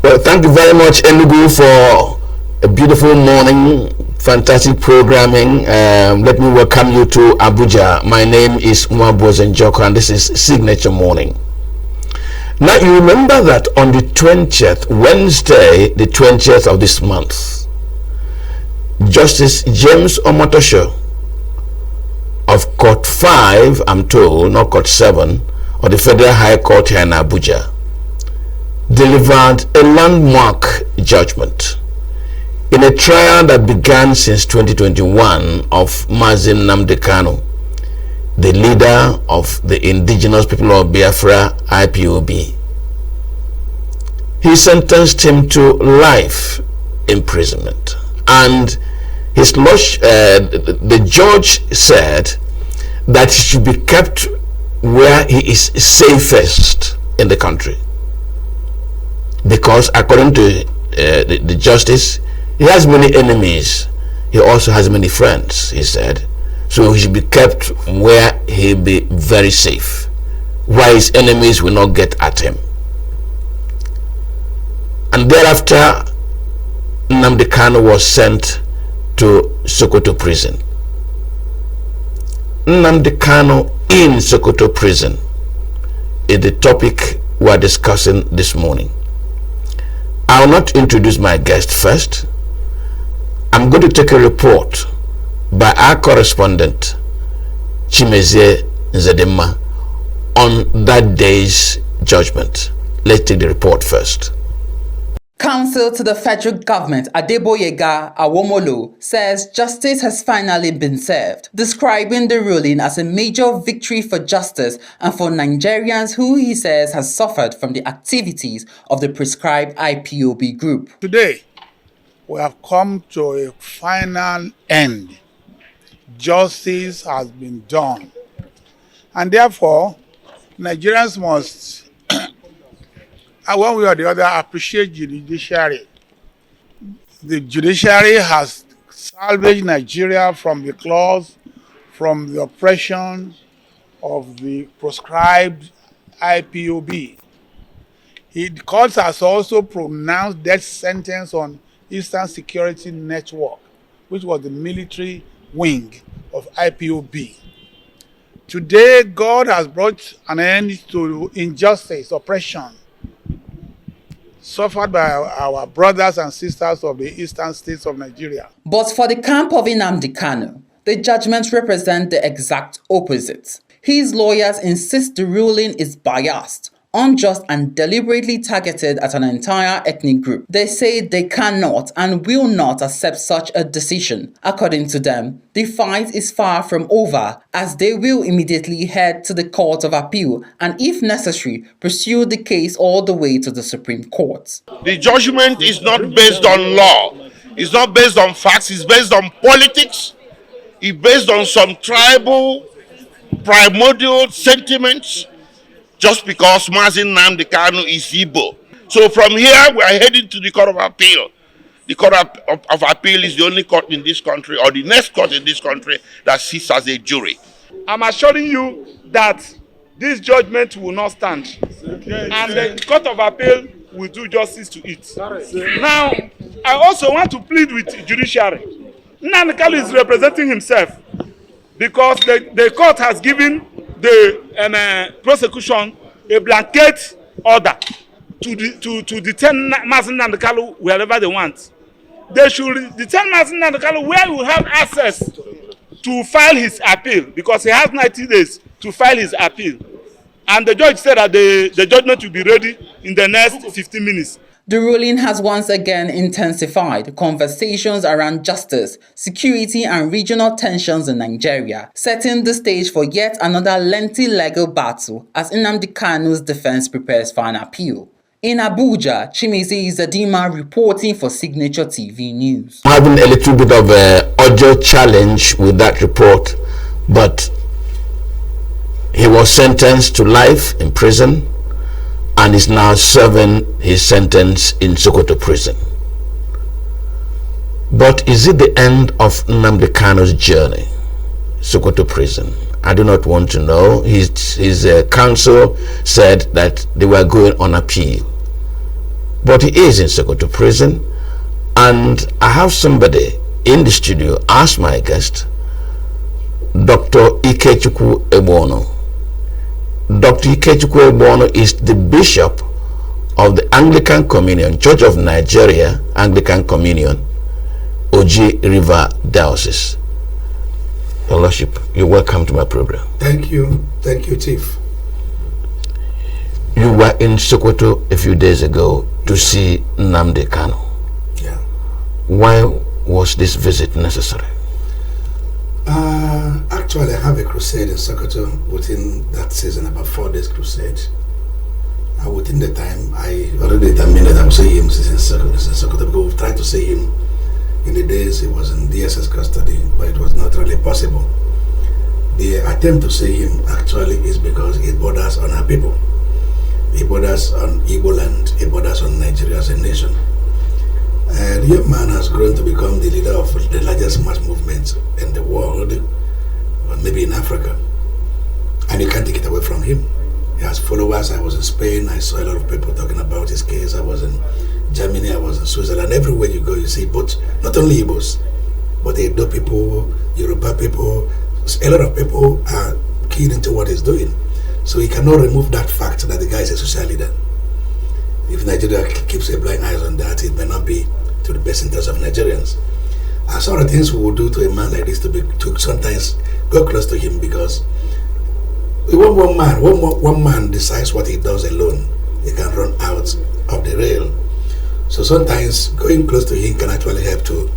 Well, thank you very much, Enugu, for a beautiful morning, fantastic programming. Let me welcome you to Abuja. My name is Mwabozenjoko, and this is Signature Morning. Now, you remember that on the 20th, Wednesday, the 20th of this month, Justice James Omotosho of Court 5, I'm told, not Court 7, of the Federal High Court here in Abuja, delivered a landmark judgment in a trial that began since 2021 of Nnamdi Kanu, the leader of the indigenous people of Biafra, IPOB. He sentenced him to life imprisonment, and the judge said that he should be kept where he is safest in the country, because according to the justice, he has many enemies. He also has many friends, he said. So he should be kept where he'll be very safe, where his enemies will not get at him. And thereafter, Nnamdi Kanu was sent to Sokoto prison. Nnamdi Kanu in Sokoto prison is the topic we're discussing this morning. I will not introduce my guest first. I'm going to take a report by our correspondent, Chimezie Nzedema, on that day's judgment. Let's take the report first. Counsel to the federal government, Adeboyega Awomolo, says justice has finally been served, describing the ruling as a major victory for justice and for Nigerians who he says has suffered from the activities of the prescribed IPOB group. Today, we have come to a final end. Justice has been done. And therefore, Nigerians must one way or the other appreciate the judiciary. The judiciary has salvaged Nigeria from the claws, from the oppression of the proscribed IPOB. The court has also pronounced death sentence on Eastern Security Network, which was the military wing of IPOB. Today, God has brought an end to injustice, oppression, suffered by our brothers and sisters of the eastern states of Nigeria. But for the camp of Nnamdi Kanu, the judgments represent the exact opposite. His lawyers insist the ruling is biased, unjust, and deliberately targeted at an entire ethnic group. They say they cannot and will not accept such a decision. According to them, the fight is far from over, as they will immediately head to the Court of Appeal and, if necessary, pursue the case all the way to the Supreme Court. The judgment is not based on law. It's not based on facts. It's based on politics. It's based on some tribal, primordial sentiments, just because Nnamdi Kanu is Igbo. So from here, we are heading to the Court of Appeal. The Court of Appeal is the only court in this country, or the next court in this country, that sits as a jury. I'm assuring you that this judgment will not stand. And the Court of Appeal will do justice to it. Now, I also want to plead with the judiciary. Nnamdi Kanu is representing himself, because the court has given the prosecution a blanket order to detain Nnamdi Kanu wherever they want. They should detain Nnamdi Kanu where he will have access to file his appeal, because he has 90 days to file his appeal. And the judge said that the judgment will be ready in the next 15 minutes. The ruling has once again intensified conversations around justice, security, and regional tensions in Nigeria, setting the stage for yet another lengthy legal battle as Nnamdi Kanu's defense prepares for an appeal. In Abuja, Chimezie Nzedema reporting for Signature TV News. Having a little bit of an audio challenge with that report, but he was sentenced to life in prison and is now serving his sentence in Sokoto prison. But is it the end of Nnamdi Kanu's journey? Sokoto prison. I do not want to know. His counsel said that they were going on appeal. but he is in Sokoto prison, and I have somebody in the studio as my guest, Dr. Ikechukwu Ebono. Dr. Ikechukwu Ebono is the bishop of the Anglican Communion, Church of Nigeria, Anglican Communion, Oji River Diocese. Your Lordship, you're welcome to my program. Thank you, Chief. You were in Sokoto a few days ago to see Nnamdi Kanu. Yeah. Why was this visit necessary? Actually, I have a crusade in Sokoto within that season, about 4 days crusade. Within the time, I already determined that I would see him in Sokoto, because we've tried to see him in the days he was in DSS custody, but it was not really possible. The attempt to see him actually is because it borders on our people. It borders on Igbo land, it borders on Nigeria as a nation. The young man has grown to become the leader of the largest mass movement in the world, or maybe in Africa. And you can't take it away from him. He has followers. I was in Spain, I saw a lot of people talking about his case. I was in Germany, I was in Switzerland. Everywhere you go, you see, but not only Igbos, but the Edo people, Yoruba people, a lot of people are keyed into what he's doing. So he cannot remove that fact that the guy is a social leader. If Nigeria keeps a blind eye on that, it may not be to the best interest of Nigerians. And some of the things we will do to a man like this to sometimes go close to him, because one man decides what he does alone, he can run out of the rail. So sometimes going close to him can actually help to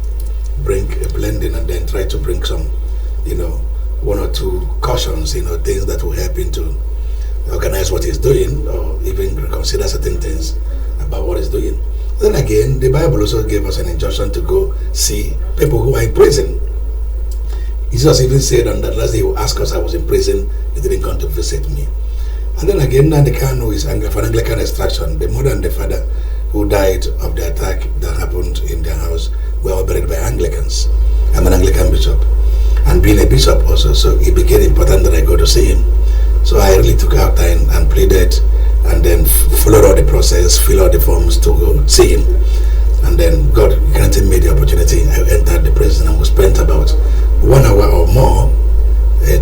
bring a blending, and then try to bring some, one or two cautions, things that will help him to organize what he's doing, or even reconsider certain things about what he's doing. Then again, the Bible also gave us an injunction to go see people who are in prison. Jesus even said on that last day, he will ask us, I was in prison, he didn't come to visit me. And then again, Nnamdi Kanu is for Anglican extraction. The mother and the father who died of the attack that happened in their house were all buried by Anglicans. I'm an Anglican bishop, and being a bishop also, so it became important that I go to see him. So I really took out time and pleaded, and then followed all the process, filled out the forms to go see him. And then God granted me the opportunity. I entered the prison, and we spent about 1 hour or more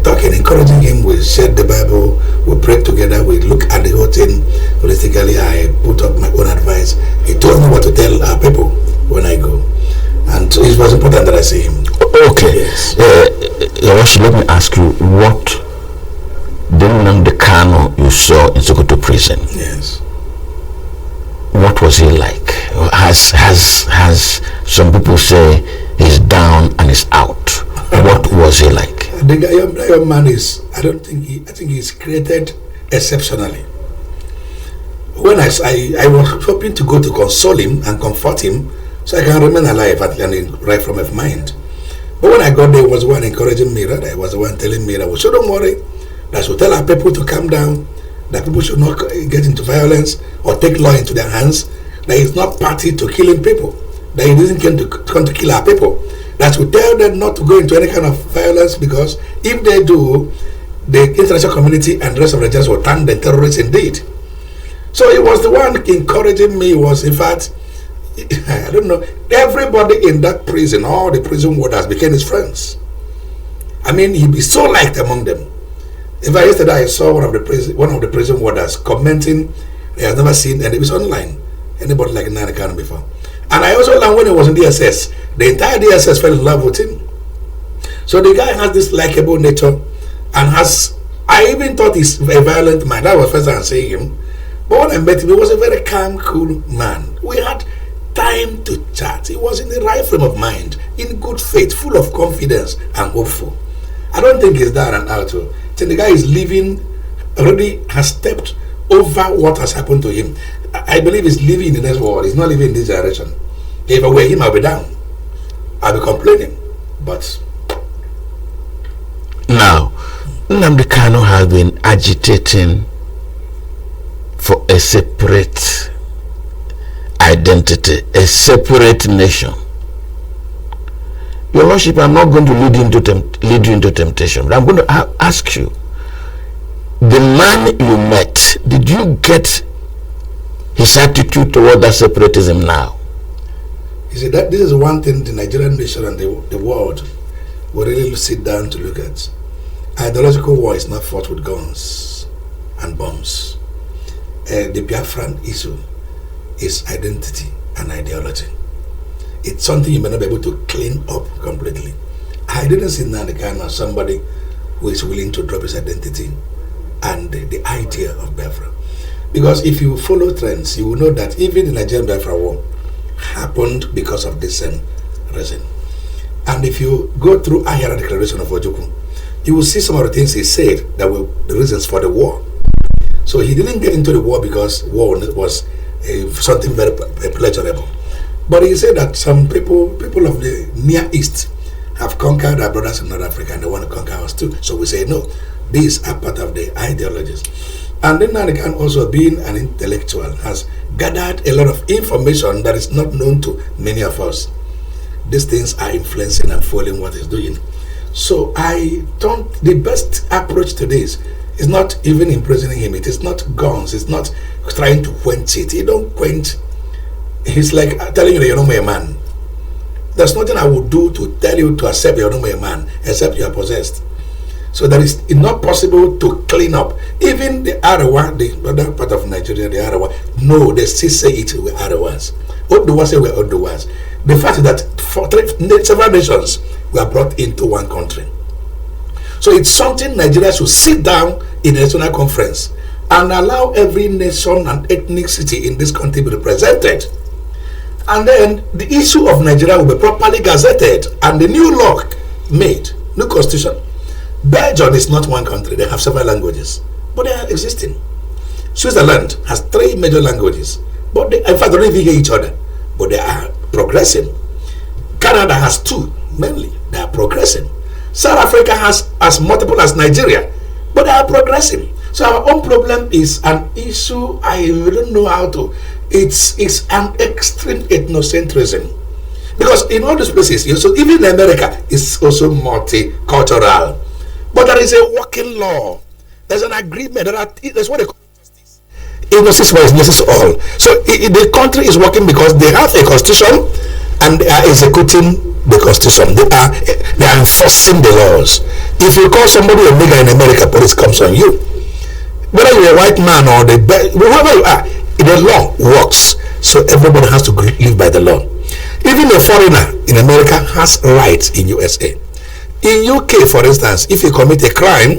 talking, encouraging him. We shared the Bible, we prayed together, we looked at the whole thing holistically. I put up my own advice. He told me what to tell our people when I go. And so it was important that I see him. Okay. Yes. Let me ask you, what the Nnamdi Kanu you saw in Sokoto prison? Yes. What was he like? Has some people say he's down and he's out? What was he like? The young man is, I think he's created exceptionally. When I was hoping to go to console him and comfort him so I can remain alive and right from my mind. But when I got there, he was the one encouraging me, right? I was the one telling me that we shouldn't worry, that should tell our people to calm down, that people should not get into violence or take law into their hands, that it's not party to killing people, that he doesn't come to kill our people, that we tell them not to go into any kind of violence, because if they do, the international community and the rest of the Nigerians will turn them terrorists indeed. So he was the one encouraging me. Was, in fact, I don't know, everybody in that prison, all the prison warders became his friends. I mean, he'd be so liked among them. In fact, yesterday I saw one of the prison warders commenting he has never seen, and it was online, anybody like Nnamdi Kanu before. And I also learned when he was in DSS, the entire DSS fell in love with him. So the guy has this likable nature, and I even thought he's a violent man. That was the first time seeing him. But when I met him, he was a very calm, cool man. We had time to chat. He was in the right frame of mind, in good faith, full of confidence and hopeful. I don't think he's down and out. So the guy is living, already has stepped over what has happened to him. I believe he's living in the next world. He's not living in this generation. If I were him, I'll be down. I'll be complaining. But now, Nnamdi Kanu has been agitating for a separate identity, a separate nation. Your Lordship, I'm not going to lead you into temptation, but I'm going to ask you, the man you met, did you get his attitude toward that separatism now? You see, that this is one thing the Nigerian nation and the world will really sit down to look at. Ideological war is not fought with guns and bombs. The Biafran issue is identity and ideology. It's something you may not be able to clean up completely. I didn't see Nnamdi Kanu as somebody who is willing to drop his identity and the idea of Biafra. Because if you follow trends, you will know that even the Nigerian Biafra war happened because of this same reason. And if you go through Ahira Declaration of Ojukwu, you will see some of the things he said that were the reasons for the war. So he didn't get into the war because war was something very pleasurable. But he said that some people of the Near East have conquered our brothers in North Africa and they want to conquer us too. So we say, no, these are part of the ideologies. And then Nnamdi Kanu, also being an intellectual, has gathered a lot of information that is not known to many of us. These things are influencing and following what he's doing. So the best approach to this is not even imprisoning him. It is not guns. It's not trying to quench it. You don't quench. He's like telling you that you're not a man. There's nothing I would do to tell you to accept you're not a man, except you are possessed. So that is not possible to clean up. Even the Arawa, the other part of Nigeria, the Arawa, no, they still say it were Arawas. Oduwas say we're Oduwas. The fact is that several nations were brought into one country. So it's something Nigeria should sit down in a national conference and allow every nation and ethnicity in this country be represented. And then the issue of Nigeria will be properly gazetted and the new law made, new constitution. Belgium is not one country, they have several languages, but they are existing. Switzerland has 3 major languages, but they, in fact, they don't even hear each other, but they are progressing. Canada has 2, mainly, they are progressing. South Africa has as multiple as Nigeria, but they are progressing. So our own problem is an issue I don't know how to. It's an extreme ethnocentrism, because in all these places, so even in America, it's also multicultural. But there is a working law. There's an agreement. That's what they call justice. Injustice for injustice all. So the country is working because they have a constitution and they are executing the constitution. They are enforcing the laws. If you call somebody a nigger in America, police comes on you. Whether you're a white man or whoever you are, the law works. So everybody has to live by the law. Even a foreigner in America has rights in USA. In UK, for instance, if you commit a crime,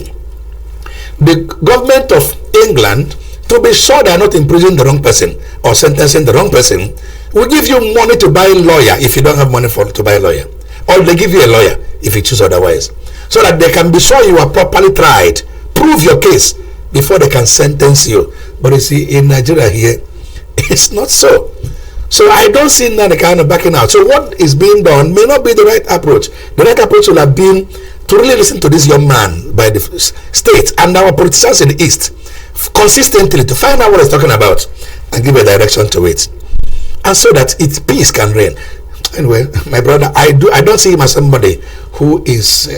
the government of England, to be sure they are not imprisoning the wrong person or sentencing the wrong person, will give you money to buy a lawyer if you don't have money to buy a lawyer. Or they give you a lawyer if you choose otherwise. So that they can be sure you are properly tried, prove your case before they can sentence you. But you see, in Nigeria here, it's not so. So I don't see Nnamdi Kanu backing out. So what is being done may not be the right approach. The right approach would have been to really listen to this young man by the state and our politicians in the East consistently to find out what he's talking about and give a direction to it, and so that its peace can reign. Anyway, my brother, I don't see him as somebody who is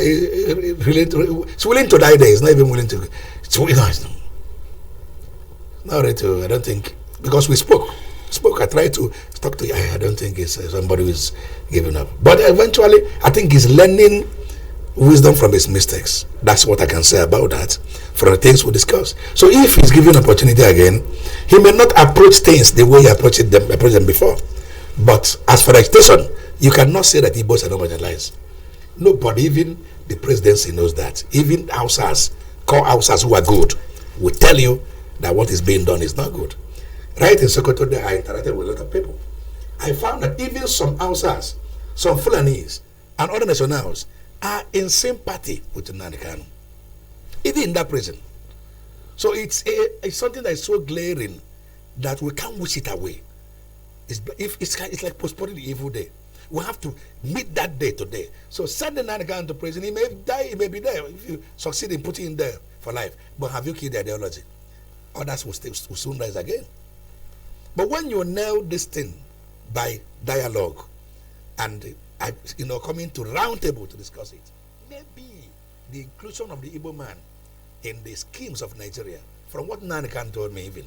willing to die there. He's not even willing to. Not ready to. I don't think, because we spoke. I tried to talk to you. I don't think it's somebody who's giving up. But eventually, I think he's learning wisdom from his mistakes. That's what I can say about that, from the things we discussed. So if he's given opportunity again, he may not approach things the way he approached them before. But as for education, you cannot say that Igbos are not marginalized. Nobody, even the presidency, knows that. Even Hausas, core Hausas who are good, will tell you that what is being done is not good. Right in Sokoto, there I interacted with a lot of people. I found that even some Hausas, some Fulanis, and other nationals are in sympathy with Nnamdi Kanu, even in that prison. So it's something that is so glaring that we can't wish it away. It's like postponing the evil day. We have to meet that day today. So send the Nnamdi Kanu to prison. He may die, he may be there if you succeed in putting him there for life. But have you killed the ideology? Others will soon rise again. But when you nail this thing by dialogue and coming to round table to discuss it, maybe the inclusion of the Igbo man in the schemes of Nigeria, from what Nnamdi Kanu told me even,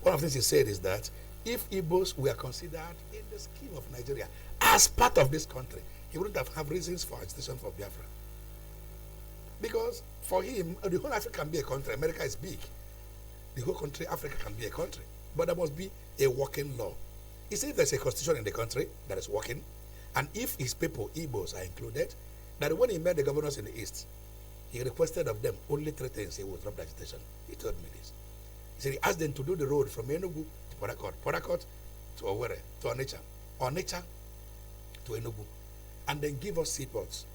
one of the things he said is that if Igbos were considered in the scheme of Nigeria as part of this country, he wouldn't have reasons for agitation for Biafra. Because for him, the whole Africa can be a country. America is big. The whole country, Africa, can be a country. But there must be a working law. He said if there's a constitution in the country that is working, and if his people, Igbos, are included, that when he met the governors in the East, he requested of them only 3 things. He would drop the agitation. He told me this. He said he asked them to do the road from Enugu to Port Harcourt to Owerri, to Onitsha to Enugu, and then give us seaports.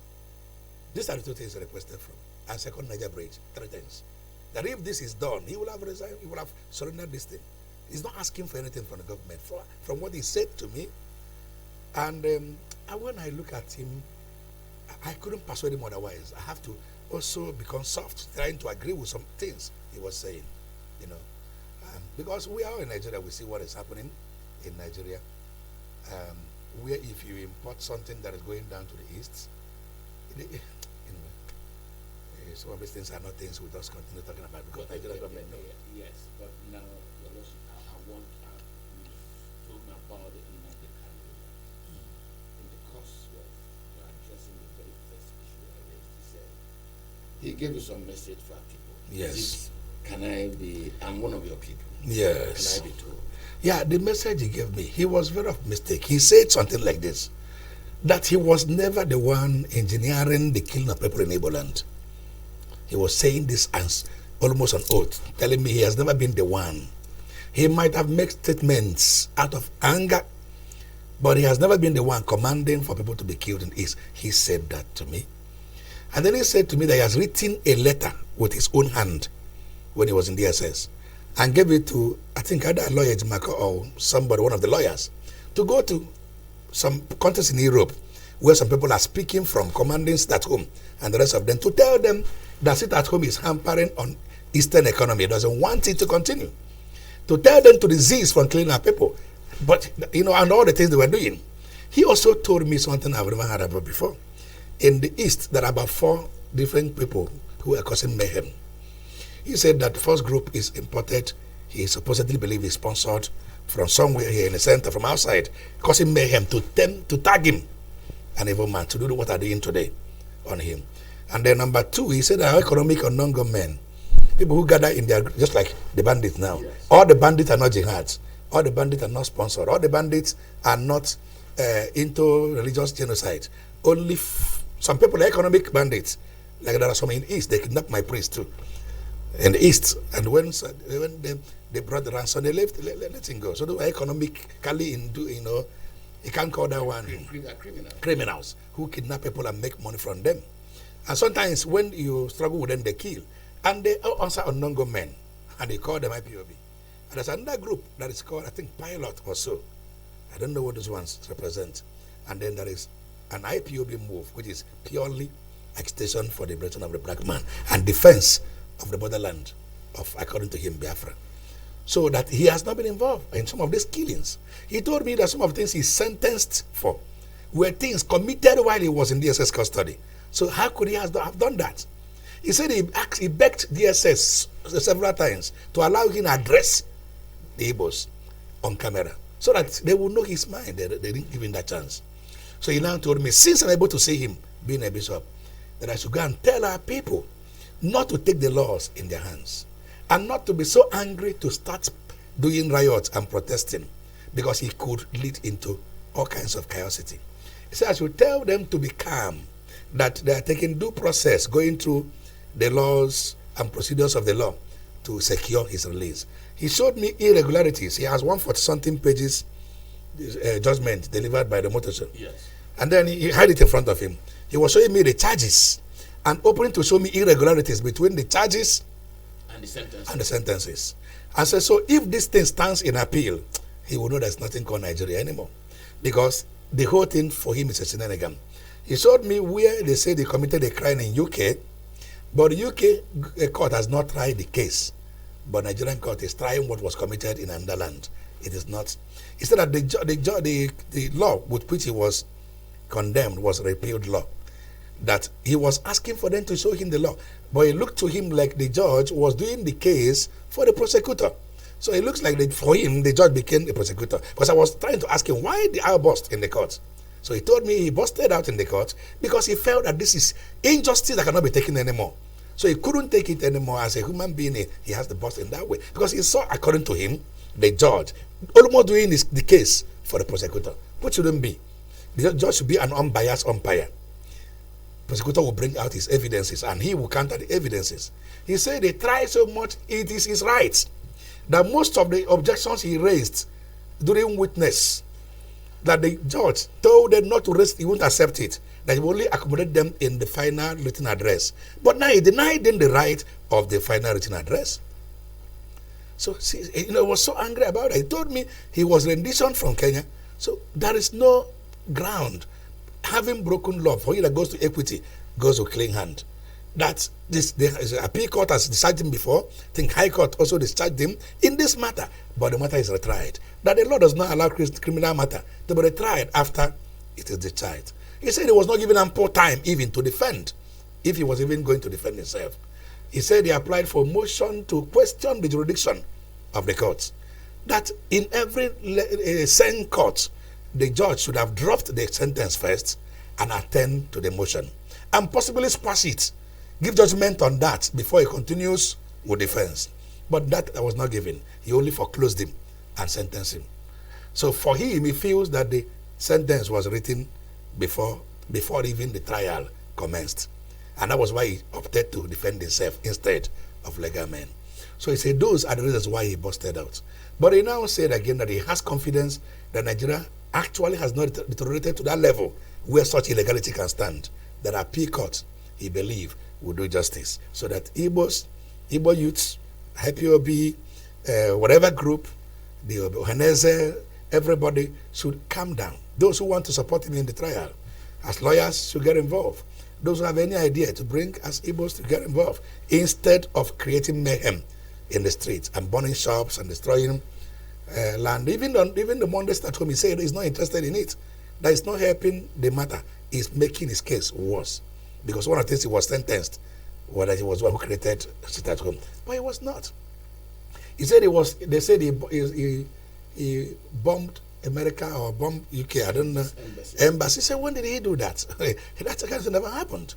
These are the 2 things he requested from. And second, Niger Bridge, 3 things. That if this is done, he will have resigned, he will have surrendered this thing. He's not asking for anything from the government, from what he said to me. And when I look at him, I couldn't persuade him otherwise. I have to also become soft, trying to agree with some things he was saying, you know. Because we are in Nigeria, we see what is happening in Nigeria. Where if you import something that is going down to the east, anyway, some of these things are not things we just continue talking about because Nigeria government knows. Yes, but now I want you told me about the Nnamdi Kanu. In the course of addressing the very first issue I raised, he said he gave you some message for our people. Yes. I'm one of your people. Yes. Can I be told? Yeah, the message he gave me, he was very optimistic. He said something like this, that he was never the one engineering the killing of people in Igbo land. He was saying this as almost an oath, telling me he has never been the one. He might have made statements out of anger, but he has never been the one commanding for people to be killed in East. He said that to me. And then he said to me that he has written a letter with his own hand when he was in DSS and gave it to, I think, either a lawyer, Jamaica, or somebody, one of the lawyers, to go to some countries in Europe where some people are speaking from, commanding at home, and the rest of them, to tell them that sit at home is hampering on Eastern economy. It doesn't want it to continue. To tell them to desist from killing our people. But, you know, and all the things they were doing. He also told me something I've never heard about before. In the East, there are about 4 different people who are causing mayhem. He said that the first group is imported. He supposedly believes he's sponsored from somewhere here in the center, from outside, causing mayhem to tag him, an evil man, to do what they're doing today on him. And then number 2, he said there are economic or non-government people who gather in their, just like the bandits now. Yes. All the bandits are not jihads. All the bandits are not sponsored. All the bandits are not into religious genocide. Only some people are economic bandits. Like there are some in the East, they kidnapped my priest too. In the East, and when they brought the ransom, they let him go. So they were economically you can't call that one criminals who kidnap people and make money from them. And sometimes when you struggle with them, they kill. And they answer on non-government, and they call them IPOB. And there's another group that is called, I think, Pilot or so. I don't know what those ones represent. And then there is an IPOB move, which is purely agitation for the liberation of the black man and defense of the borderland of, according to him, Biafra. So that he has not been involved in some of these killings. He told me that some of the things he's sentenced for were things committed while he was in DSS custody. So how could he have done that? He said he begged DSS several times to allow him to address the Igbos on camera so that they would know his mind. They didn't give him that chance. So he now told me, since I'm able to see him being a bishop, that I should go and tell our people not to take the laws in their hands and not to be so angry to start doing riots and protesting, because he could lead into all kinds of chaosity. He said I should tell them to be calm, that they are taking due process, going through the laws and procedures of the law to secure his release. He showed me irregularities. He has 140-something pages judgment delivered by the motor show. Yes. And then he had it in front of him. He was showing me the charges and opening to show me irregularities between the charges and the sentences. And so if this thing stands in appeal, he will know there's nothing called Nigeria anymore, because the whole thing for him is a shenanigan. He showed me where they say they committed a crime in UK, but the UK court has not tried the case. But Nigerian court is trying what was committed in another land. It is not. He said that the law with which he was condemned was a repealed law. That he was asking for them to show him the law. But it looked to him like the judge was doing the case for the prosecutor. So it looks like for him, the judge became a prosecutor. Because I was trying to ask him, why the outburst in the court? So he told me he busted out in the court because he felt that this is injustice that cannot be taken anymore. So he couldn't take it anymore as a human being. He has to bust in that way. Because he saw, according to him, the judge almost doing the case for the prosecutor, which shouldn't be. The judge should be an unbiased umpire. Prosecutor will bring out his evidences and he will counter the evidences. He said they try so much, it is his right that most of the objections he raised during witness, that the judge told them not to raise, he won't accept it, that he will only accommodate them in the final written address. But now he denied them the right of the final written address. So, see, he was so angry about it. He told me he was rendition from Kenya. So there is no ground. Having broken law, for you that goes to equity, goes to clean hand. That the appeal court has decided him before. I think High Court also decided him in this matter, but the matter is retried. That the law does not allow criminal matter to be retried after it is decided. He said he was not given ample time even to defend, if he was even going to defend himself. He said he applied for motion to question the jurisdiction of the courts. That in every same court, the judge should have dropped the sentence first and attend to the motion, and possibly squash it, give judgment on that before he continues with defense. But that was not given. He only foreclosed him and sentenced him. So for him, he feels that the sentence was written before even the trial commenced. And that was why he opted to defend himself instead of legal men. So he said those are the reasons why he busted out. But he now said again that he has confidence that Nigeria actually has not deteriorated to that level where such illegality can stand. That appeal court, he believes, will do justice. So that Igbo youths, IPOB, whatever group, the Ohanese, everybody should calm down. Those who want to support him in the trial, as lawyers, should get involved. Those who have any idea to bring as Igbos to get involved, instead of creating mayhem in the streets and burning shops and destroying land. Even the Mondays at home, he said he's not interested in it. That is not helping the matter. He's making his case worse. Because one of the things he was sentenced was that he was one who created sit at home. But he was not. He said they said he bombed America or bombed UK, I don't know. Embassy. He said, when did he do that? That kind of never happened.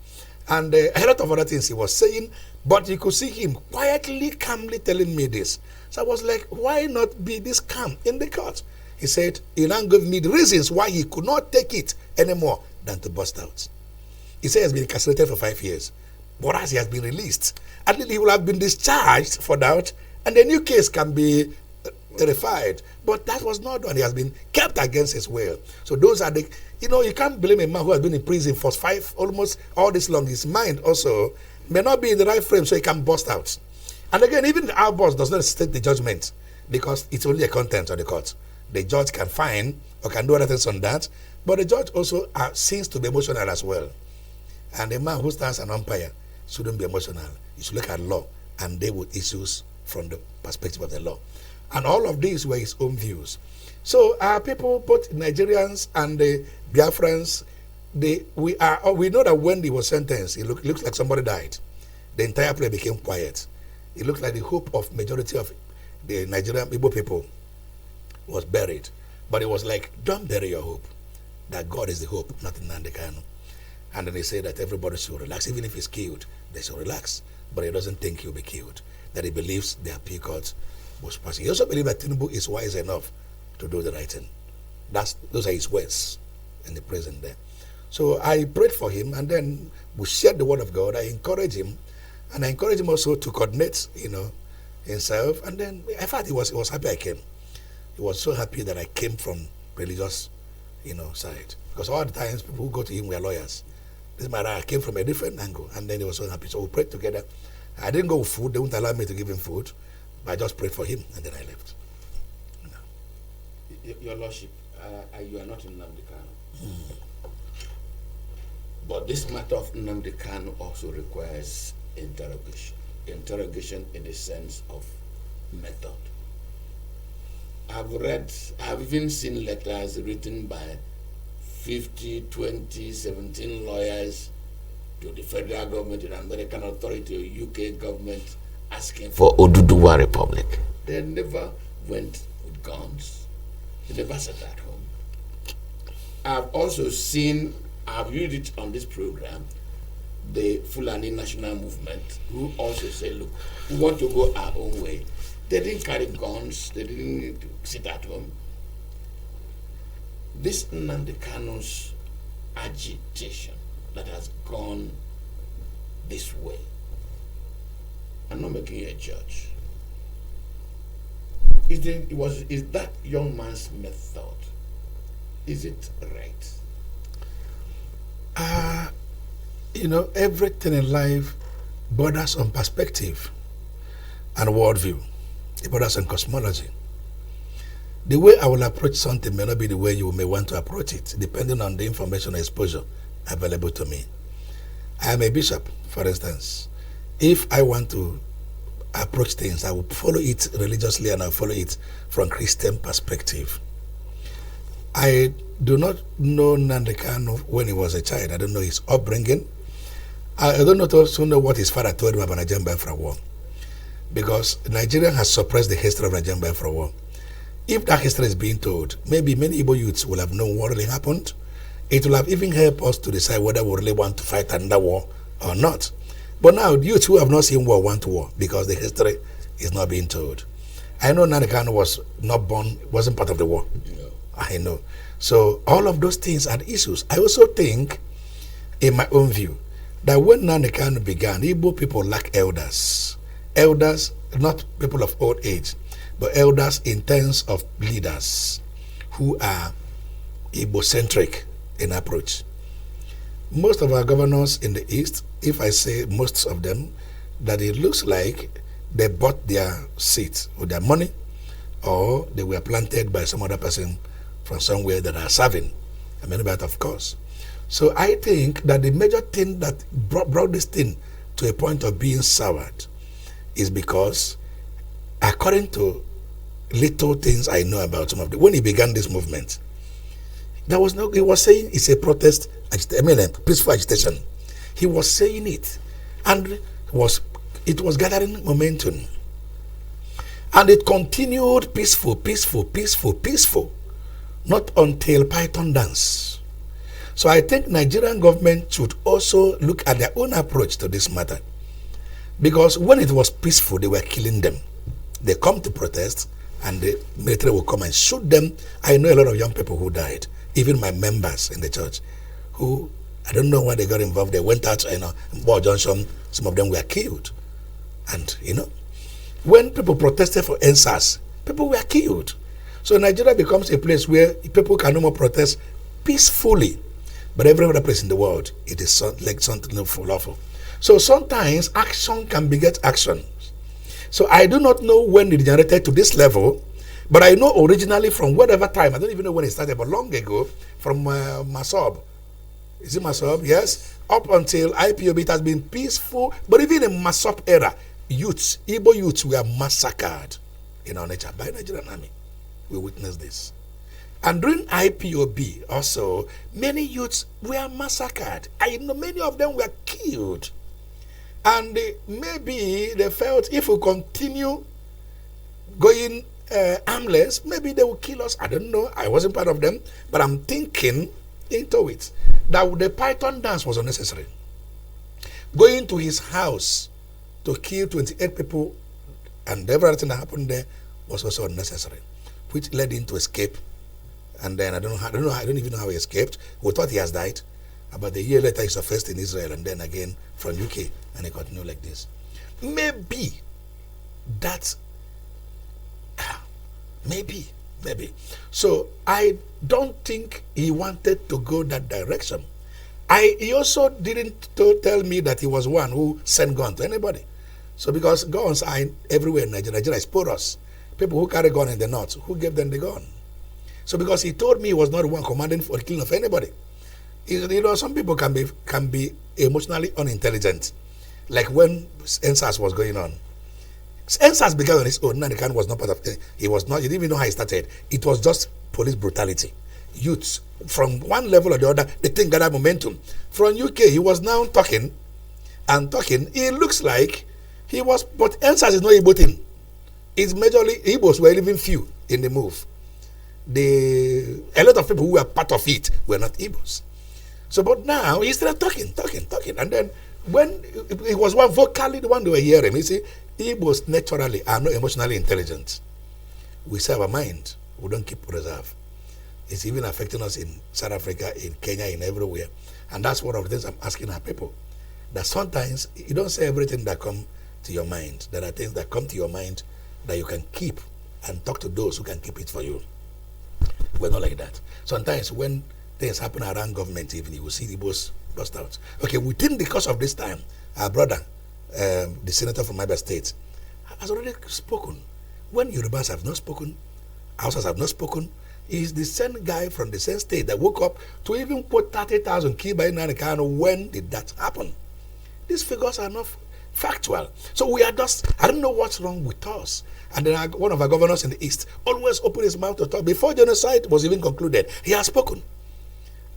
And a lot of other things he was saying, but you could see him quietly, calmly telling me this. So I was like, why not be this calm in the court? He said, he now gave me the reasons why he could not take it anymore than to bust out. He said he has been incarcerated for 5 years, but as he has been released, at least he will have been discharged for that, and the new case can be verified. But that was not done. He has been kept against his will. So those are the, you can't blame a man who has been in prison for almost all this long. His mind also may not be in the right frame, so he can bust out. And again, even the outburst does not state the judgment, because it's only a content of the court. The judge can fine or can do other things on that, but the judge also seems to be emotional as well. And a man who stands an umpire shouldn't be emotional. He should look at law and deal with issues from the perspective of the law. And all of these were his own views. So our people, both Nigerians and the Biafrans, we know that when he was sentenced, it looks like somebody died. The entire place became quiet. It looked like the hope of majority of the Nigerian Igbo people was buried. But it was like, don't bury your hope. That God is the hope, not Nnamdi Kanu. And then they say that everybody should relax. Even if he's killed, they should relax. But he doesn't think he'll be killed. That he believes the appeal court was passing. He also believes that Tinubu is wise enough to do the right thing. Those are his words in the prison there. So I prayed for him, and then we shared the word of God. I encouraged him, and I encouraged him also to coordinate, himself. And then, in fact, he was happy I came. He was so happy that I came from religious, side. Because all the times people who go to him were lawyers. This matter, I came from a different angle, and then he was so happy. So we prayed together. I didn't go with food. They wouldn't allow me to give him food. But I just prayed for him, and then I left. Your Lordship, you are not in Nnamdi Kanu. But this matter of Nnamdi Kanu also requires interrogation. Interrogation in the sense of method. I've even seen letters written by 50, 20, 17 lawyers to the federal government, the American authority, or UK government, asking for Oduduwa Republic. They never went with guns. They never sat at home. I've also seen, I've used it on this program, the Fulani National Movement, who also say, look, we want to go our own way. They didn't carry guns, they didn't sit at home. This Nnamdi Kanu's agitation that has gone this way, I'm not making you a judge. Is that young man's method? Is it right? Everything in life borders on perspective and worldview. It borders on cosmology. The way I will approach something may not be the way you may want to approach it, depending on the information exposure available to me. I am a bishop, for instance. If I want to approach things, I will follow it religiously and I'll follow it from Christian perspective. I do not know Nnamdi Kanu when he was a child. I don't know his upbringing. I don't also know what his father told him about Nigerian Biafra War, because Nigeria has suppressed the history of Nigerian Biafra War. If that history is being told, maybe many Igbo youths will have known what really happened. It will have even helped us to decide whether we really want to fight another war or not. But now, youths who have not seen war want war because the history is not being told. I know Nnamdi Kanu was not born, wasn't part of the war. No. I know. So all of those things are issues. I also think, in my own view, that when Nnamdi Kanu began, Igbo people lack elders. Elders, not people of old age, but elders in terms of leaders who are Igbo-centric in approach. Most of our governors in the East, if I say most of them, that it looks like they bought their seats with their money, or they were planted by some other person from somewhere that are serving. I mean that, of course. So I think that the major thing that brought this thing to a point of being soured is because, according to little things I know about some of them, when he began this movement, he was saying it's a protest, peaceful agitation. He was saying it, and it was gathering momentum. And it continued peaceful, not until Python dance. So I think Nigerian government should also look at their own approach to this matter. Because when it was peaceful, they were killing them. They come to protest, and the military will come and shoot them. I know a lot of young people who died, even my members in the church, who, I don't know why they got involved. They went out, in Bow Junction, some of them were killed. And, when people protested for NSAS, people were killed. So Nigeria becomes a place where people can no more protest peacefully. But every other place in the world, it is like something lawful. So sometimes action can beget action. So I do not know when it degenerated to this level, but I know originally from whatever time, I don't even know when it started, but long ago, from Masob. Is it Masob? Yes. Up until IPOB, it has been peaceful. But even in Masob era, Igbo youths were massacred in our nature by Nigerian army. We witnessed this. And during IPOB also, many youths were massacred. I know many of them were killed. And maybe they felt if we continue going armless, maybe they will kill us. I don't know. I wasn't part of them. But I'm thinking into it that the Python dance was unnecessary. Going to his house to kill 28 people and everything that happened there was also unnecessary, which led him to escape. And then I don't even know how he escaped. We thought he has died. About a year later, he surfaced in Israel, and then again from UK, and he continued like this. Maybe that's maybe. So I don't think he wanted to go that direction. He also didn't tell me that he was one who sent guns to anybody. So because guns are everywhere in Nigeria, Nigeria is porous. People who carry gun in the north, who gave them the gun? So because he told me he was not the one commanding for the killing of anybody. Some people can be emotionally unintelligent. Like when NSAS was going on. NSAS began on his own. Nnamdi Kanu was not part of it. He didn't even know how he started. It was just police brutality. Youths, from one level or the other, the thing gathered momentum. From UK, he was now talking. It looks like He was, but NSAS is not Igbo thing. It's majorly Igbos were even few in the move. A lot of people who were part of it were not Igbos. So, but now he started talking, and then when it was one vocally, the one they were hearing, you see, Igbos naturally are not emotionally intelligent. We serve a mind. We don't keep reserve. It's even affecting us in South Africa, in Kenya, in everywhere. And that's one of the things I'm asking our people. That sometimes you don't say everything that come to your mind. There are things that come to your mind that you can keep and talk to those who can keep it for you. We're not like that. Sometimes when things happen around government, even you will see the boss bust out. Okay, within the course of this time, our brother, the senator from Abia State, has already spoken. When Yorubas have not spoken, Hausas have not spoken, he's the same guy from the same state that woke up to even put 30,000 killed by Nnamdi Kanu. When did that happen? These figures are not factual. So we are just, I don't know what's wrong with us. And then one of our governors in the East always opened his mouth to talk. Before genocide was even concluded, he has spoken.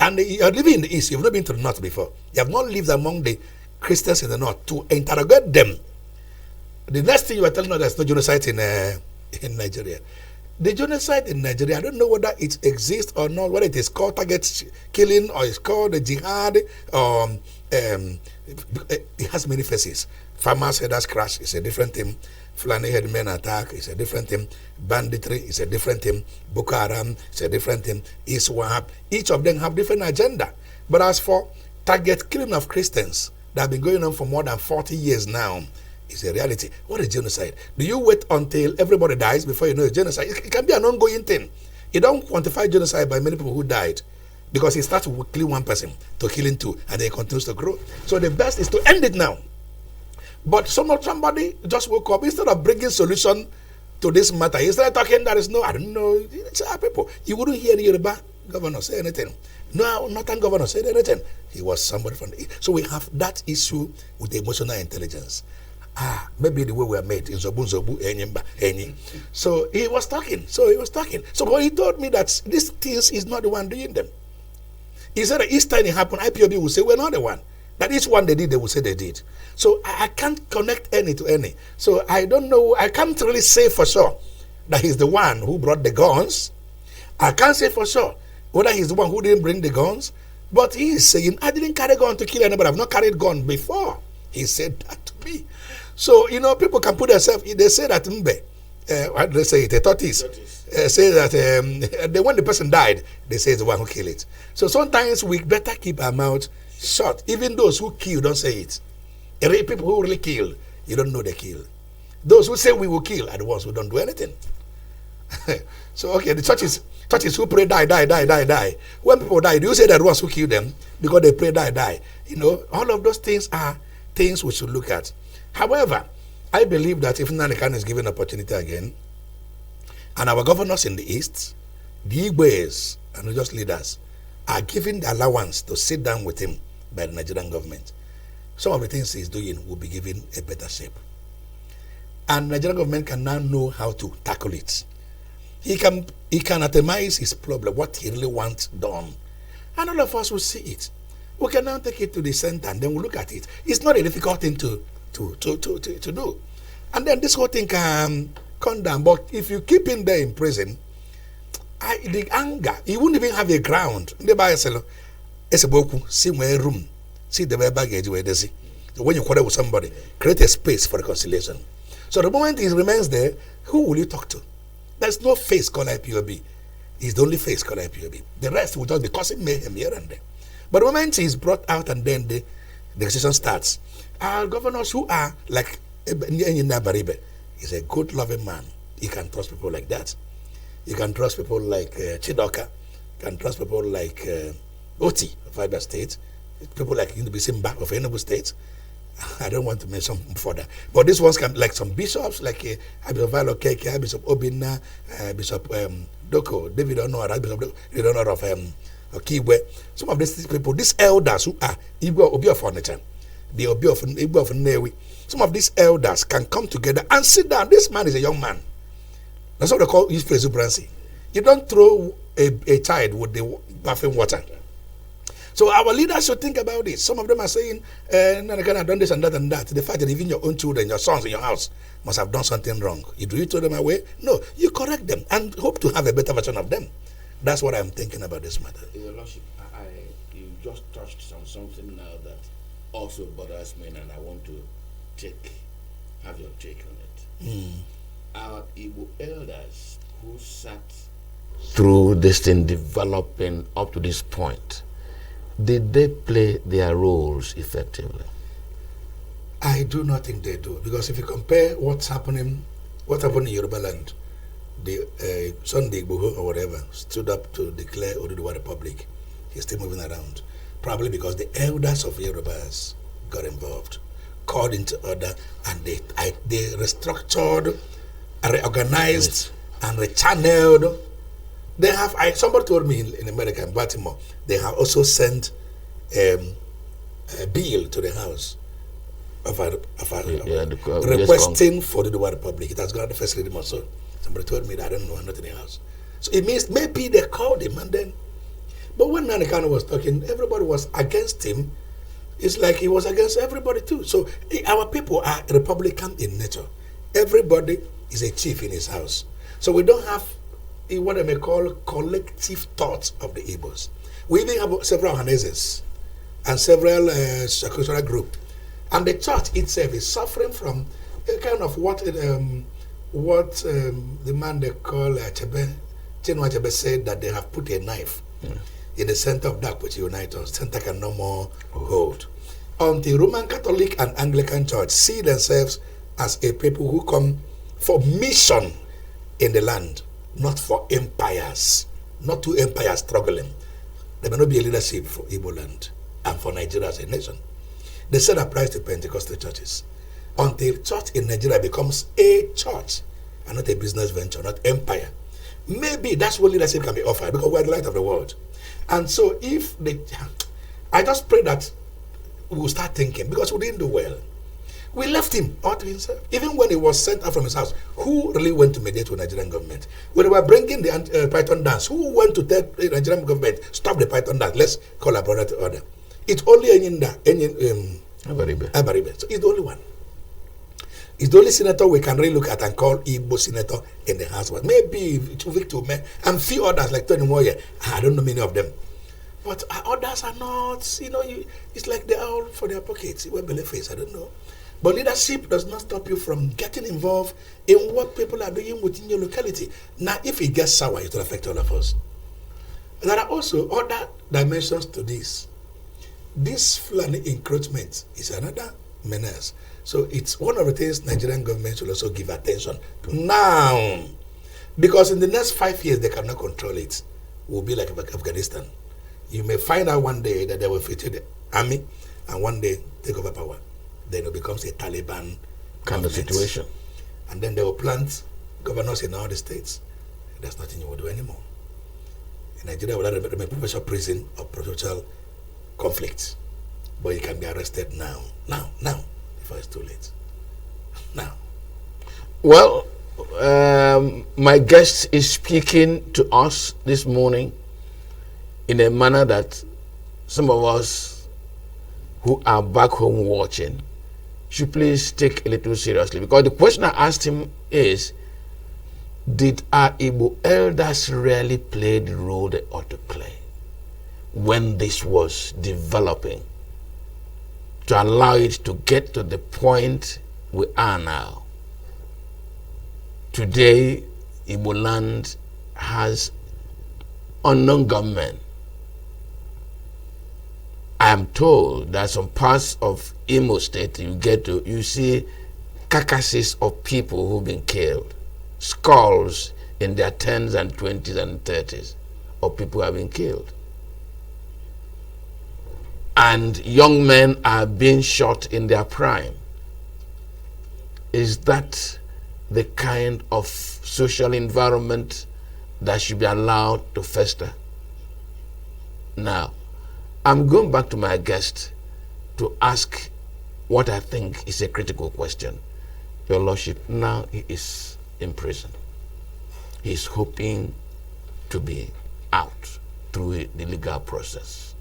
And you are living in the East, you've not been to the North before. You have not lived among the Christians in the North to interrogate them. The next thing you are telling us, there's no genocide in Nigeria. The genocide in Nigeria, I don't know whether it exists or not, whether it is called target killing or it's called the jihad, or it has many faces. Farmers headers crash is a different thing. Fulani headmen attack is a different thing. Banditry is a different thing. Boko Haram is a different thing. ISWAP, each of them have different agenda. But as for target killing of Christians that have been going on for more than 40 years now, it's a reality. What is genocide? Do you wait until everybody dies before you know it's genocide? It can be an ongoing thing. You don't quantify genocide by many people who died, because it starts with killing one person to killing two, and then it continues to grow. So the best is to end it now. But somebody just woke up, instead of bringing solution to this matter, he started talking that is no, I don't know, it's our people. You wouldn't hear the Yoruba governor say anything. No, Northern governor said anything. He was somebody from the East. So we have that issue with the emotional intelligence. Maybe the way we are made in Zobu, Enyi. So he was talking. So when he told me that these things is not the one doing them. He said that each time it happened, IPOB will say we're not the one. That each one they did, they will say they did. So I can't connect any to any. So I don't know, I can't really say for sure that he's the one who brought the guns. I can't say for sure whether he's the one who didn't bring the guns. But he is saying, I didn't carry gun to kill anybody. I've not carried gun before. He said that to me. So, you know, people can put themselves, they say that what do they say it? A tortoise. Say that when the person died, they say it's the one who killed it. So sometimes we better keep our mouth shut. Even those who kill don't say it. People who really kill, you don't know they kill. Those who say we will kill are the ones who don't do anything. So, okay, the churches who pray, die. When people die, do you say that the ones who kill them because they pray, die? You know, all of those things are things we should look at. However, I believe that if Nnamdi Kanu is given opportunity again, and our governors in the East, the Igbes and religious leaders are given the allowance to sit down with him by the Nigerian government, some of the things he's doing will be given a better shape. And the Nigerian government can now know how to tackle it. He can itemize his problem, what he really wants done. And all of us will see it. We can now take it to the center and then we'll look at it. It's not a difficult thing to do. And then this whole thing can come down. But if you keep him there in prison, the anger, he wouldn't even have a ground. It's a boku, see my room, see the baggage where they see. So when you quarrel with somebody, create a space for reconciliation. So the moment he remains there, who will you talk to? There's no face called IPOB. He's the only face called IPOB. The rest will just be causing mayhem here and there. But the moment he's brought out and then the decision starts, our governors who are like Baribe is a good loving man. You can trust people like that. You can trust people like Chidoka. You can trust people like Oti of Abia State. People like Nnamdi Simba of Enugu State. I don't want to mention further. But these ones can, like some bishops, like Bishop Valo Keke, Bishop Obina, Bishop Doko, David Honor, Bishop David Honor of Okibwe. Some of these people, these elders who are Obi of Furniture, the Obi of Newi, some of these elders can come together and sit down. This man is a young man. That's what they call his exuberancy. You don't throw a child with the bathing water. So our leaders should think about this. Some of them are saying, Nnamdi Kanu have done this and that and that. The fact that even your own children, your sons in your house must have done something wrong. Do you throw them away? No, you correct them and hope to have a better version of them. That's what I'm thinking about this matter. Your Lordship, you just touched on something now that also bothers me, and I want to have your take on it. Our Igbo elders who sat through this thing developing up to this point, did they play their roles effectively? I do not think they do, because if you compare what happened in Yoruba land, the Sunday Igboho or whatever stood up to declare Oduduwa Republic. He's still moving around, probably because the elders of Yorubas got involved, called into order, and they restructured, reorganized, and rechanneled. They have. Somebody told me in America, in Baltimore, they have also sent a bill to the House requesting for the Oduduwa Republic. It has gone to the first reading also. Somebody told me that. I don't know, not in the House. So it means maybe they called him, and then. But when Nnamdi Kanu was talking, everybody was against him. It's like he was against everybody too. So our people are Republican in nature. Everybody is a chief in his house. So we don't have what I may call collective thoughts of the Igbos. We even have several Hanezes and several cultural groups. And the church itself is suffering from a kind of what the man they call Chinua Achebe said, that they have put a knife in the center of that which unites us. Center can no more hold. Until Roman Catholic and Anglican Church see themselves as a people who come for mission in the land, not for empires, not two empires struggling. There may not be a leadership for Igbo land and for Nigeria as a nation. The same applies to Pentecostal churches. Until church in Nigeria becomes a church and not a business venture, not empire, maybe that's what leadership can be offered, because we're the light of the world. And so I just pray that we will start thinking, because we didn't do well. We left him all to himself. Even when he was sent out from his house, who really went to mediate with the Nigerian government? When they were bringing the Python dance, who went to tell the Nigerian government, stop the Python dance, let's call a brother to order? It's only Abaribe. So he's the only one. He's the only senator we can really look at and call Igbo senator in the House. But maybe Victor and few others like Tony Moye. I don't know many of them. But others are not, it's like they're all for their pockets. Where belly face, I don't know. But leadership does not stop you from getting involved in what people are doing within your locality. Now, if it gets sour, it will affect all of us. There are also other dimensions to this. This Fulani encroachment is another menace. So it's one of the things Nigerian government should also give attention to now. Because in the next 5 years, they cannot control it. It will be like Afghanistan. You may find out one day that they will feature the army and one day take over power. Then it becomes a Taliban kind of situation. And then they will plant governors in all the states. There's nothing you will do anymore. In Nigeria, will remain a professional prison or professional conflict. But you can be arrested now, before it's too late. Now. Well, my guest is speaking to us this morning in a manner that some of us who are back home watching should please take a little seriously, because the question I asked him is, did our Igbo elders really play the role they ought to play when this was developing to allow it to get to the point we are now? Today, Igbo land has unknown government. I am told that some parts of Imo State you see carcasses of people who've been killed, skulls in their 10s and 20s and 30s of people have been killed. And young men are being shot in their prime. Is that the kind of social environment that should be allowed to fester? Now, I'm going back to my guest to ask what I think is a critical question. Your Lordship, now he is in prison. He's hoping to be out through the legal process.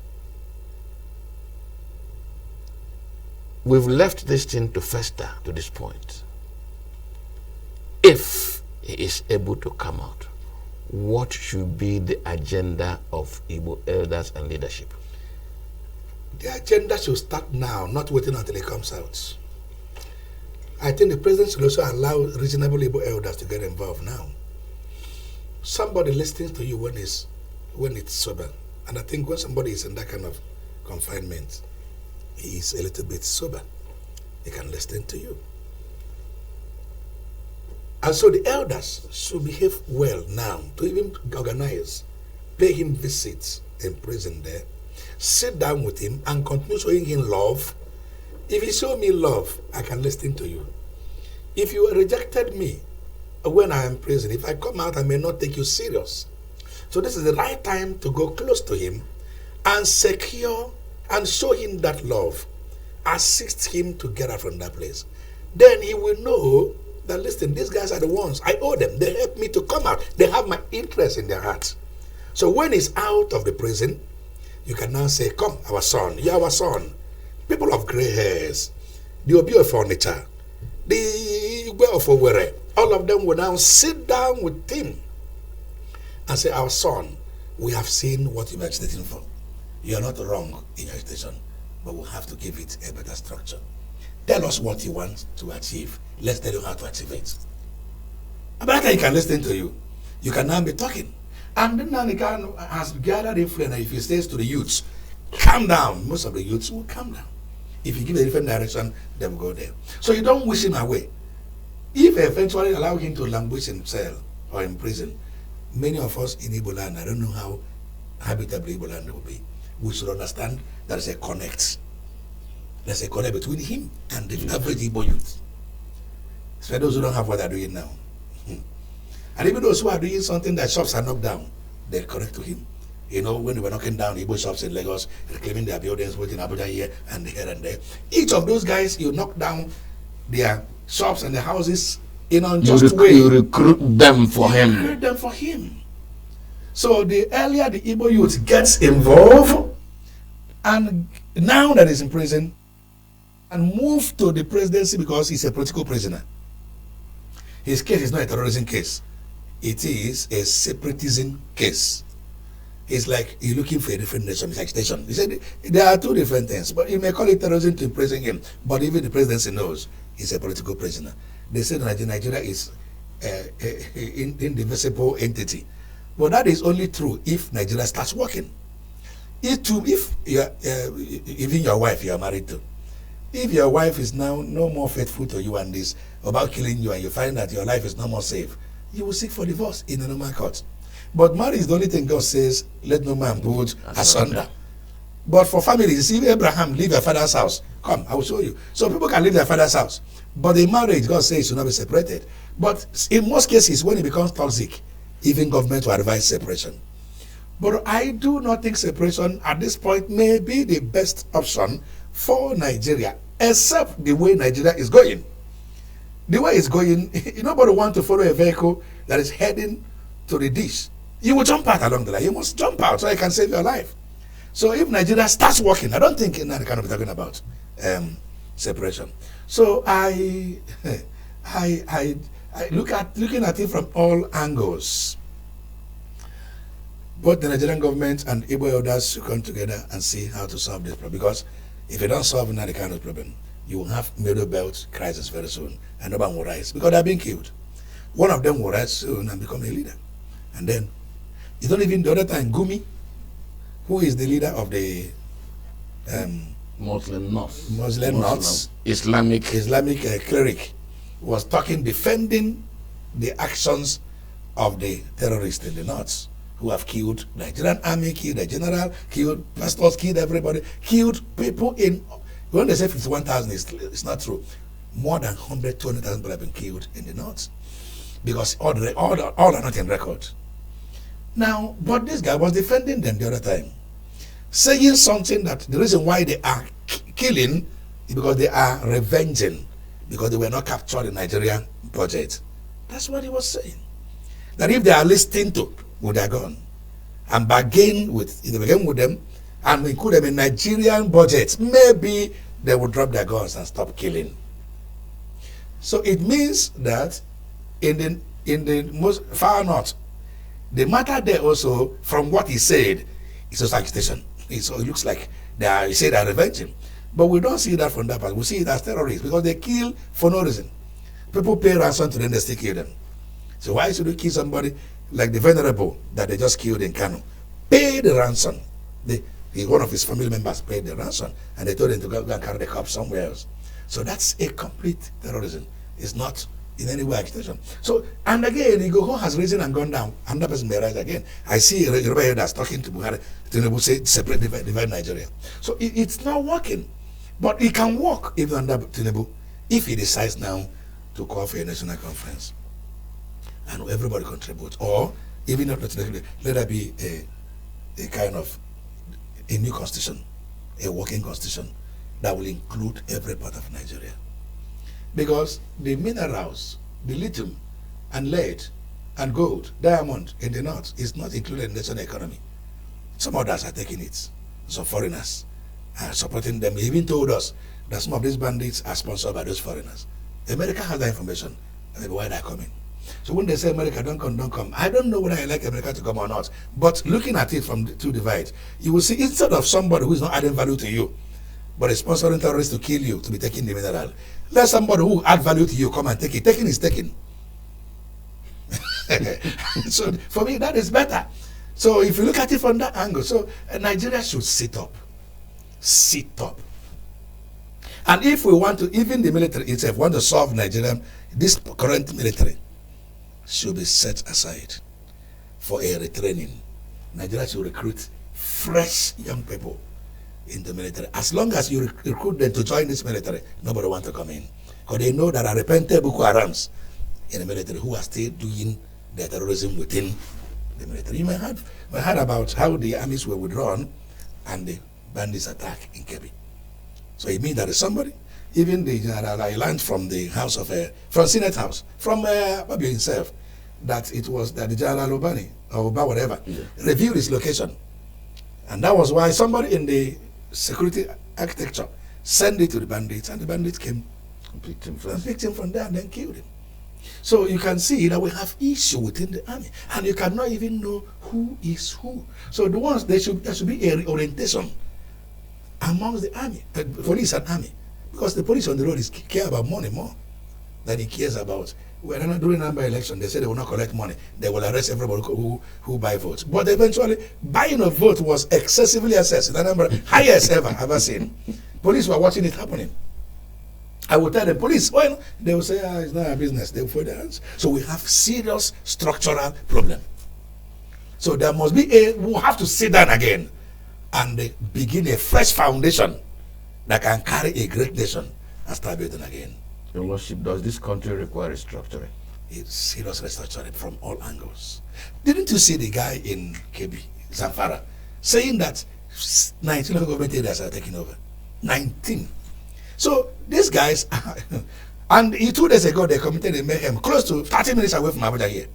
we've left this thing to fester to this point. If he is able to come out, what should be the agenda of Igbo elders and leadership? The agenda should start now, not waiting until it comes out. I think the president should also allow reasonable Igbo elders to get involved now. Somebody listens to you when it's sober. And I think when somebody is in that kind of confinement, he is a little bit sober. He can listen to you. And so the elders should behave well now to even organize, pay him visits in prison there, sit down with him and continue showing him love. If you show me love, I can listen to you. If you rejected me when I am in prison, if I come out, I may not take you serious. So this is the right time to go close to him and secure and show him that love. Assist him to get out from that place. Then he will know that, listen, these guys are the ones. I owe them. They help me to come out. They have my interest in their hearts. So when he's out of the prison, you can now say, come, our son. You're our son. People of gray hairs, the Obi of furniture, the Igwe of Owerri, all of them will now sit down with him and say, our son, we have seen what you're agitating for. You are not wrong in your agitation, but we'll have to give it a better structure. Tell us what you want to achieve. Let's tell you how to achieve it. And by that time he can listen to you. You can now be talking. And then Nnamdi Kanu has gathered influence. If he says to the youths, calm down, most of the youths will calm down. If you give a different direction, they will go there. So you don't wish him away. If eventually allow him to languish in cell or in prison, many of us in Igbo land, I don't know how habitable Igbo land will be. We should understand there is a connect. There's a connect between him and the average Igbo youth. So those who don't have what they're doing now. And even those who are doing something that shops are knocked down, they're correct to him. You know, when they were knocking down Igbo shops in Lagos, reclaiming their buildings, waiting Abuja here and there. Each of those guys, you knock down their shops and their houses in an unjust way. You recruit them for him. Recruit them for him. So the earlier the Igbo youth gets involved, and now that he's in prison, and move to the presidency because he's a political prisoner. His case is not a terrorism case. It is a separatism case. It's like you're looking for a different nation. It's agitation. He said there are two different things, but you may call it terrorism to imprison him, but even the presidency knows he's a political prisoner. They said Nigeria is an indivisible entity. But that is only true if Nigeria starts working. If you're, even your wife you are married to, if your wife is now no more faithful to you and is about killing you, and you find that your life is no more safe, you will seek for divorce in a normal court. But marriage is the only thing God says, let no man put asunder. But for families, if Abraham leave your father's house, come, I will show you. So people can leave their father's house. But in marriage, God says it should not be separated. But in most cases, when it becomes toxic, even government will advise separation. But I do not think separation at this point may be the best option for Nigeria, except the way Nigeria is going. The way it's going, nobody wants to follow a vehicle that is heading to the ditch. You will jump out along the line. You must jump out so you can save your life. So if Nigeria starts working, I don't think Nnamdi Kanu be talking about separation. So I looking at it from all angles. Both the Nigerian government and Igbo elders should come together and see how to solve this problem. Because if you don't solve Nnamdi Kanu's problem, you will have middle belt crisis very soon, and no one will rise because they are being killed. One of them will rise soon and become a leader, and then it's not even the other time. Gumi, who is the leader of the Muslim North, Islamic cleric, was talking, defending the actions of the terrorists in the North, who have killed the Nigerian army, killed the general, killed pastors, killed everybody, killed people in. When they say 51,000, it's not true. More than 100, 200,000 people have been killed in the North, because all are not in record. Now, but this guy was defending them the other time, saying something that the reason why they are killing is because they are revenging, because they were not captured in Nigerian budget. That's what he was saying. That if they are listening to with their gun and bargain with them and include them in Nigerian budget, maybe they will drop their guns and stop killing. So it means that in the most far north, the matter there also, from what he said, is also agitation. It looks like he said they are revenging. But we don't see that from that part. We see it as terrorists because they kill for no reason. People pay ransom to them, they still kill them. So why should we kill somebody like the venerable that they just killed in Kanu? Pay the ransom. One of his family members paid the ransom, and they told him to go and carry the corpse somewhere else. So that's a complete terrorism. It's not in any way agitation. So, and again, Igbo has risen and gone down. Another person may rise again. I see Yoruba that's talking to Buhari. Tinubu say separate, divide Nigeria. So it's not working. But it can work even under Tinubu if he decides now to call for a national conference and everybody contributes, or even if not, let there be a kind of a new constitution, a working constitution that will include every part of Nigeria. Because the minerals, the lithium and lead and gold, diamond in the north is not included in the national economy. Some others are taking it. Some foreigners are supporting them. They even told us that some of these bandits are sponsored by those foreigners. America has that information, maybe why they're coming. So when they say America, don't come, I don't know whether I like America to come or not. But looking at it from the two divides, you will see instead of somebody who is not adding value to you, but is sponsoring terrorists to kill you, to be taking the mineral, let somebody who add value to you come and take it. Taking is taking. So for me, that is better. So if you look at it from that angle, so Nigeria should sit up. Sit up. And if we want to, even the military itself, want to solve Nigeria, this current military should be set aside for a retraining. Nigeria should recruit fresh young people in the military. As long as you recruit them to join this military, nobody wants to come in. Because they know there are repentant Boko Harams in the military who are still doing their terrorism within the military. You may have heard about how the armies were withdrawn and the bandits attack in Kebbi. So it means that is somebody, even the general, I learned from the house of, from Senate House, from Babi himself, that it was that the General Obani, or Oba, whatever, reviewed his location. And that was why somebody in the security architecture sent it to the bandits, and the bandits came and picked him from there and then killed him. So you can see that we have issue within the army, and you cannot even know who is who. So the ones, there should be a reorientation amongst the army, police and army, because the police on the road care about money more than he cares about. We're not doing number election. They say they will not collect money. They will arrest everybody who buy votes. But eventually, buying of vote was excessively assessed. The number highest ever seen. Police were watching it happening. I will tell the police, well, they will say, it's not our business. They will fold their hands. So we have serious structural problem. So there must be we'll have to sit down again and begin a fresh foundation that can carry a great nation and start building again. Your Lordship, does this country require restructuring? It's serious restructuring from all angles. Didn't you see the guy in Kebbi, Zamfara, saying that 19 local government areas are taking over? 19. So these guys, and 2 days ago they committed a mayhem close to 30 minutes away from Abuja here.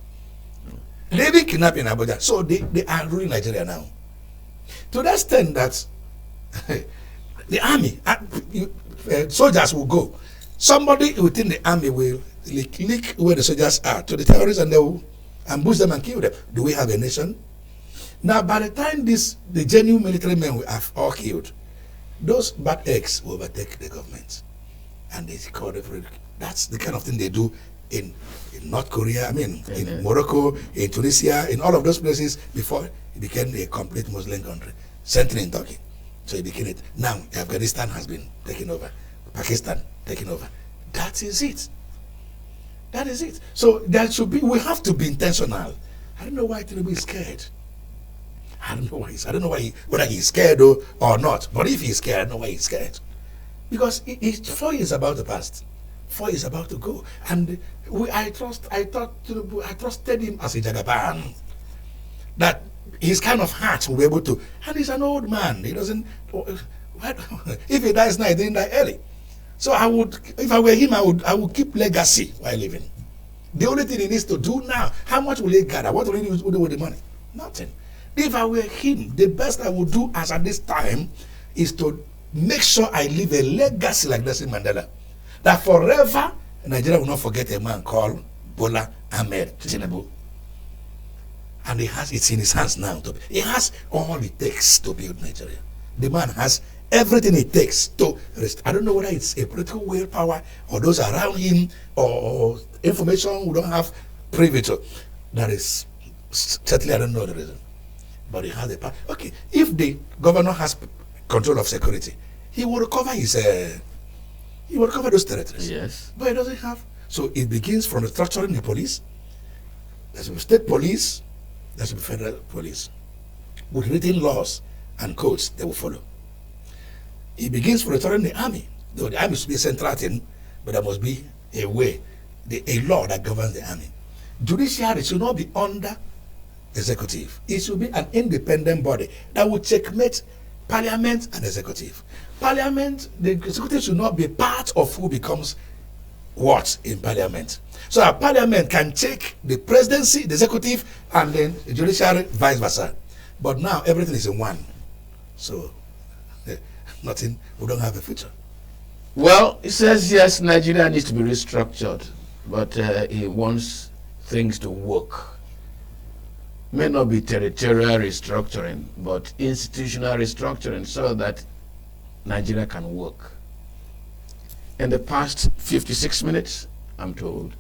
They've been kidnapped in Abuja, so they are ruling Nigeria now. To the extent that the army, soldiers will go. Somebody within the army will leak where the soldiers are to the terrorists, and they will ambush them and kill them. Do we have a nation? Now, by the time the genuine military men will have all killed, those bad eggs will overtake the government. And they call it, that's the kind of thing they do in North Korea, in Morocco, in Tunisia, in all of those places before it became a complete Muslim country. Same thing in Turkey. So it became it. Now, Afghanistan has been taken over. Pakistan taken over. That is it. That is it. So there should be, we have to be intentional. I don't know why Tinubu is scared. I don't know why whether he's scared or not. But if he's scared, I don't know why he's scared. Because 4 years about to pass. 4 years about to go. And I trusted him as a Jagaban. That his kind of heart will be able to. And he's an old man. He doesn't. If he dies now, he didn't die early. So if I were him, I would keep legacy while living. The only thing he needs to do now, how much will he gather? What will he do with the money? Nothing. If I were him, the best I would do as at this time is to make sure I leave a legacy like Nelson Mandela, that forever Nigeria will not forget a man called Bola Ahmed Tinubu. And it's in his hands now. He has all it takes to build Nigeria. The man has everything it takes to rest. I don't know whether it's a political willpower or those around him or information we don't have privy to. That is certainly, I don't know the reason. But he has the power. Okay, if the governor has control of security, he will recover he will recover those territories. Yes. But he doesn't have. So it begins from restructuring the police. There should be state police, there should be federal police. With written laws and codes, they will follow. It begins from restoring the army. Though the army should be a central thing, but there must be a way, a law that governs the army. Judiciary should not be under executive. It should be an independent body that will checkmate parliament and executive. Parliament, the executive should not be part of who becomes what in parliament. So a parliament can take the presidency, the executive, and then the judiciary, vice versa. But now everything is in one. So nothing, we don't have a future. Well, he says yes, Nigeria needs to be restructured, but he wants things to work. May not be territorial restructuring, but institutional restructuring so that Nigeria can work. In the past 56 minutes, I'm told,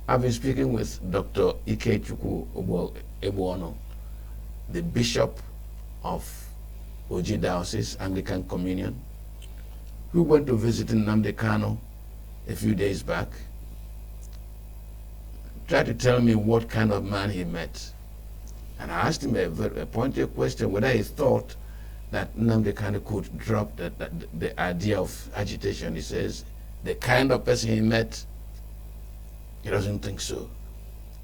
I've been speaking with Dr. Ikechukwu Ebuono, the Bishop of Oji Diocese, Anglican Communion, who went to visit Nnamdi Kanu a few days back. Tried to tell me what kind of man he met. And I asked him a pointed question, whether he thought that Nnamdi Kanu could drop the idea of agitation. He says the kind of person he met, he doesn't think so.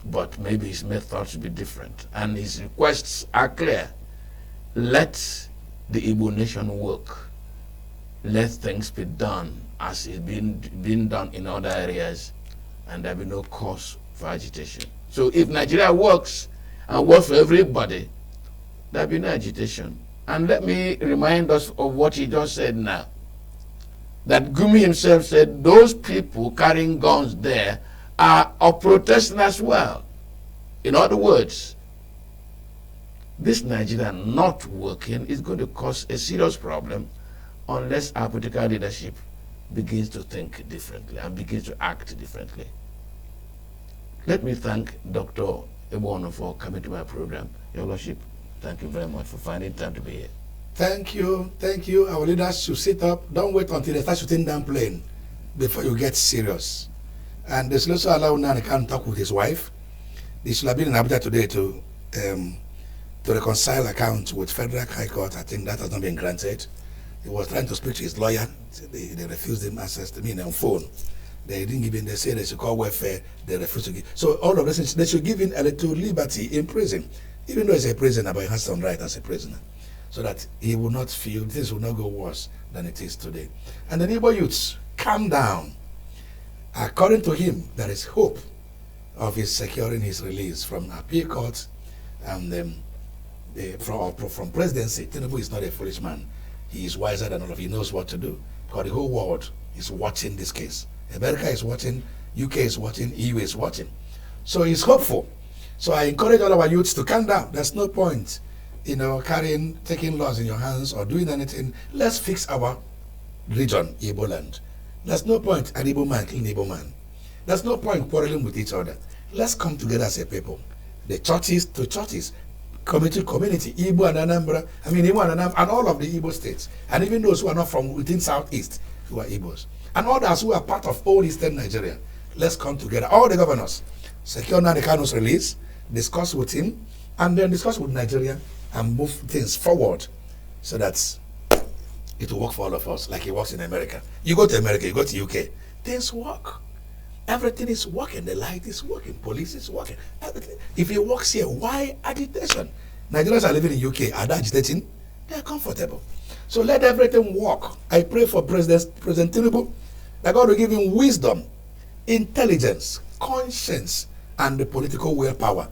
But maybe his methods should be different. And his requests are clear. Let the Igbo nation work. Let things be done as it's been done in other areas, and there be no cause for agitation. So if Nigeria works and works for everybody, there'll be no agitation. And let me remind us of what he just said now. That Gumi himself said those people carrying guns there are protesting as well. In other words, this Nigeria not working is going to cause a serious problem unless our political leadership begins to think differently and begins to act differently. Let me thank Dr. Ebuono for coming to my program. Your Lordship, thank you very much for finding time to be here. Thank you, thank you. Our leaders should sit up. Don't wait until they start shooting down plane before you get serious. And they should also allow Nnamdi Kanu to talk with his wife. They should have been in Abuja today to reconcile accounts with Federal High Court. I think that has not been granted. He was trying to speak to his lawyer. They refused him access to me on phone. They didn't give him, they said they should call welfare. They refused to give. So all of this, they should give him a little liberty in prison. Even though he's a prisoner, but he has some right as a prisoner. So that he will not feel, things will not go worse than it is today. And the neighbor youths, calm down. According to him, there is hope of his securing his release from appeal court and from presidency. Tinubu is not a foolish man. He is wiser than all of you. He knows what to do. Because the whole world is watching this case. America is watching, UK is watching, EU is watching. So he's hopeful. So I encourage all our youths to calm down. There's no point, taking laws in your hands or doing anything. Let's fix our region, Igbo land. There's no point an Igbo man killing Igbo man. There's no point quarreling with each other. Let's come together as a people. The churches to churches, community to community, Igbo and Anambra, Igbo and Anambra, and all of the Igbo states, and even those who are not from within Southeast, who are Igbos, and others who are part of all Eastern Nigeria. Let's come together, all the governors, secure Nnamdi Kanu's release, discuss with him, and then discuss with Nigeria and move things forward so that it will work for all of us like it works in America. You go to America, you go to UK, things work. Everything is working. The light is working. Police is working. Everything. If it works here, why agitation? Nigerians are living in UK. Are they agitating? They are comfortable. So let everything work. I pray for President Tinubu that God will give him wisdom, intelligence, conscience, and the political willpower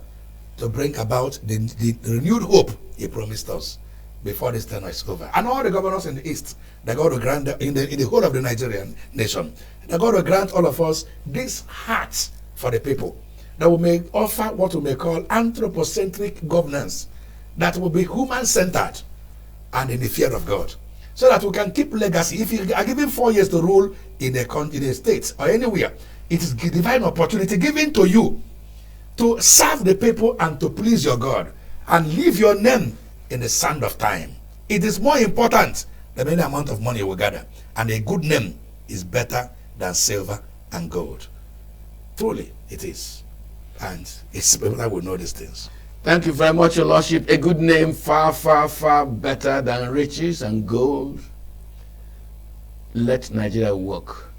to bring about the renewed hope he promised us. before this tenure is over. And all the governors in the East, they're going to grant, in the whole of the Nigerian nation, they're going to grant all of us this heart for the people that will offer what we may call anthropocentric governance, that will be human-centered and in the fear of God, so that we can keep legacy. If you are given 4 years to rule in a state or anywhere, it is divine opportunity given to you to serve the people and to please your God and leave your name in the sand of time. It is more important than any amount of money we gather, and a good name is better than silver and gold. Truly, it is. And it's people that will know these things. Thank you very much, Your Lordship. A good name far, far, far better than riches and gold. Let Nigeria work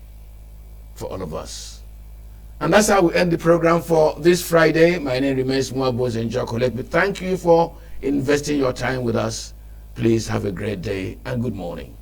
for all of us. And that's how we end the program for this Friday. My name remains Mwabos Njoko. Let me thank you for investing your time with us. Please have a great day and good morning.